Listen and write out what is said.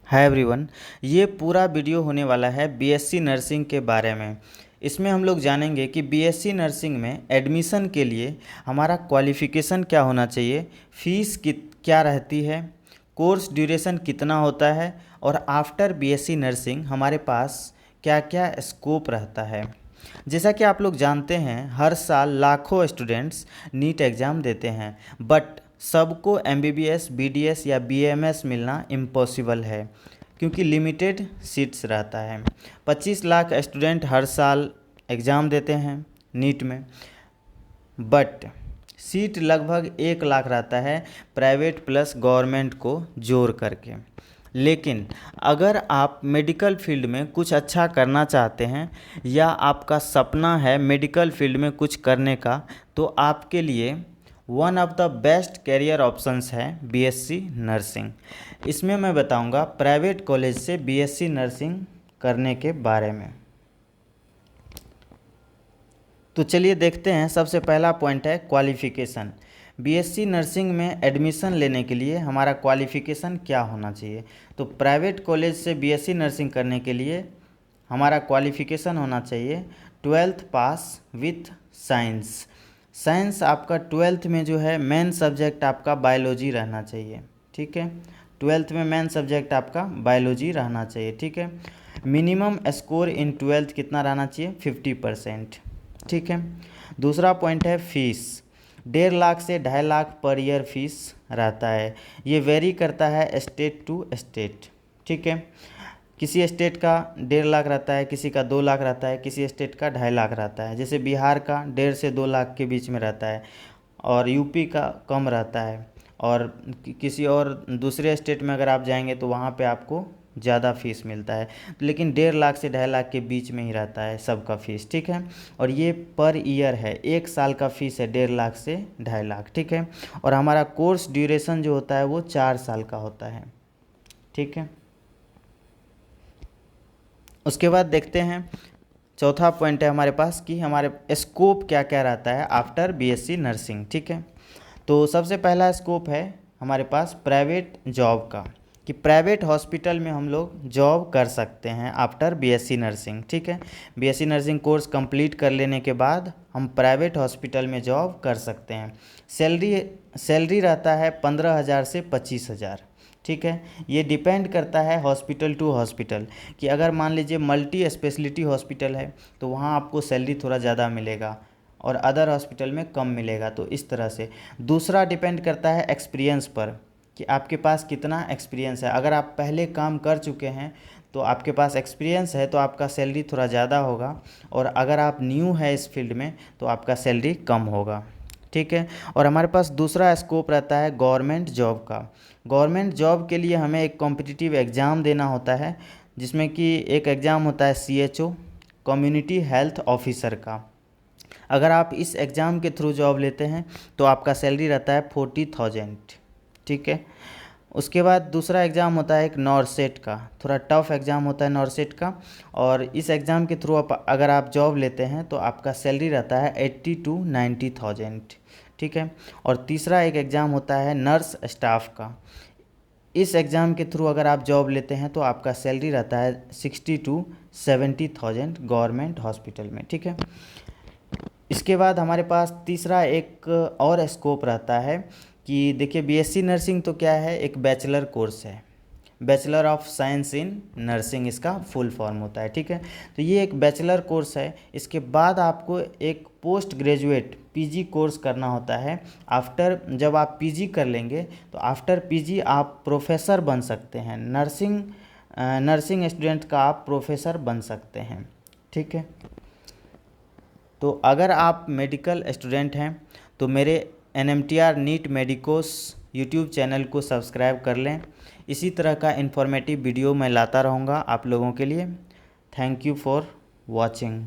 Hi everyone. ये पूरा video होने वाला है बीएससी नर्सिंग के बारे में। इसमें हम लोग जानेंगे कि बीएससी नर्सिंग में एडमिशन के लिए हमारा क्वालिफ़िकेशन क्या होना चाहिए, फ़ीस क्या रहती है, कोर्स ड्यूरेशन कितना होता है और आफ्टर बीएससी नर्सिंग हमारे पास क्या क्या स्कोप रहता है। जैसा कि आप लोग जानते हैं, हर साल लाखों स्टूडेंट्स नीट एग्ज़ाम देते हैं, बट सबको एमबीबीएस, बीडीएस या बीएमएस मिलना इम्पॉसिबल है क्योंकि लिमिटेड सीट्स रहता है। 25 लाख स्टूडेंट हर साल एग्ज़ाम देते हैं नीट में, बट सीट लगभग 1 लाख रहता है प्राइवेट प्लस गवर्नमेंट को जोड़ करके। लेकिन अगर आप मेडिकल फील्ड में कुछ अच्छा करना चाहते हैं या आपका सपना है मेडिकल फील्ड में कुछ करने का, तो आपके लिए one of the best career options है बीएससी नर्सिंग। इसमें मैं बताऊंगा प्राइवेट कॉलेज से बीएससी नर्सिंग करने के बारे में। तो चलिए देखते हैं। सबसे पहला पॉइंट है क्वालिफ़िकेशन। बीएससी नर्सिंग में एडमिशन लेने के लिए हमारा क्वालिफ़िकेशन क्या होना चाहिए। तो प्राइवेट कॉलेज से बीएससी नर्सिंग करने के लिए हमारा क्वालिफ़िकेशन होना चाहिए 12th pass with science. Science आपका 12th में जो है मेन सब्जेक्ट आपका बायोलॉजी रहना चाहिए, ठीक है। 12th में मेन सब्जेक्ट आपका बायोलॉजी रहना चाहिए, ठीक है। मिनिमम स्कोर इन 12th कितना रहना चाहिए, 50%, ठीक है। दूसरा पॉइंट है फीस। 1.5 लाख से 2.5 लाख पर ईयर फीस रहता है। ये वेरी करता है स्टेट टू स्टेट, ठीक है। किसी स्टेट का 1.5 लाख रहता है, किसी का 2 लाख रहता है, किसी स्टेट का 2.5 लाख रहता है। जैसे बिहार का 1.5 से 2 लाख के बीच में रहता है और यूपी का कम रहता है, और किसी और दूसरे स्टेट में अगर आप जाएंगे तो वहाँ पे आपको ज़्यादा फीस मिलता है। लेकिन 1.5 लाख से 2.5 लाख के बीच में ही रहता है सबका फ़ीस, ठीक है। और ये पर ईयर है, 1 साल का फ़ीस है 1.5 लाख से 2.5 लाख, ठीक है। और हमारा कोर्स ड्यूरेशन जो होता है वो 4 साल का होता है, ठीक है। उसके बाद देखते हैं चौथा पॉइंट है हमारे पास कि हमारे स्कोप क्या क्या रहता है आफ्टर बीएससी नर्सिंग, ठीक है। तो सबसे पहला स्कोप है हमारे पास प्राइवेट जॉब का, कि प्राइवेट हॉस्पिटल में हम लोग जॉब कर सकते हैं आफ्टर बीएससी नर्सिंग, ठीक है। बीएससी नर्सिंग कोर्स कंप्लीट कर लेने के बाद हम प्राइवेट हॉस्पिटल में जॉब कर सकते हैं। सैलरी रहता है 15,000 से 25,000, ठीक है। ये डिपेंड करता है हॉस्पिटल टू हॉस्पिटल, कि अगर मान लीजिए मल्टी स्पेशलिटी हॉस्पिटल है तो वहाँ आपको सैलरी थोड़ा ज़्यादा मिलेगा और अदर हॉस्पिटल में कम मिलेगा, तो इस तरह से। दूसरा डिपेंड करता है एक्सपीरियंस पर, कि आपके पास कितना एक्सपीरियंस है। अगर आप पहले काम कर चुके हैं तो आपके पास एक्सपीरियंस है तो आपका सैलरी थोड़ा ज़्यादा होगा, और अगर आप न्यू है इस फील्ड में तो आपका सैलरी कम होगा, ठीक है। और हमारे पास दूसरा स्कोप रहता है गवर्नमेंट जॉब का। गवर्नमेंट जॉब के लिए हमें एक कॉम्पिटिटिव एग्ज़ाम देना होता है, जिसमें कि एक एग्ज़ाम होता है CHO, कम्युनिटी हेल्थ ऑफिसर का। अगर आप इस एग्ज़ाम के थ्रू जॉब लेते हैं तो आपका सैलरी रहता है 40,000, ठीक है। उसके बाद दूसरा एग्ज़ाम होता है एक नॉरसेट का, थोड़ा टफ एग्ज़ाम होता है नॉरसेट का, और इस एग्ज़ाम के थ्रू अगर आप जॉब लेते हैं तो आपका सैलरी रहता है 80 to 90,000, ठीक है। और तीसरा एक एग्ज़ाम होता है नर्स स्टाफ का। इस एग्ज़ाम के थ्रू अगर आप जॉब लेते हैं तो आपका सैलरी रहता है 60 to 70,000 गवर्नमेंट हॉस्पिटल में, ठीक है। इसके बाद हमारे पास तीसरा एक और स्कोप रहता है कि देखिए बीएससी नर्सिंग तो क्या है, एक बैचलर कोर्स है, bachelor of science in nursing इसका फुल फॉर्म होता है, ठीक है। तो ये एक बैचलर कोर्स है। इसके बाद आपको एक पोस्ट ग्रेजुएट पीजी कोर्स करना होता है। आफ्टर जब आप पीजी कर लेंगे तो आफ्टर पीजी आप प्रोफेसर बन सकते हैं। नर्सिंग स्टूडेंट का आप प्रोफेसर बन सकते हैं, ठीक है। तो अगर आप मेडिकल स्टूडेंट हैं तो मेरे NMTR NEET medicos YouTube channel को सब्सक्राइब कर लें। इसी तरह का इन्फॉर्मेटिव वीडियो मैं लाता रहूँगा आप लोगों के लिए। Thank you for watching.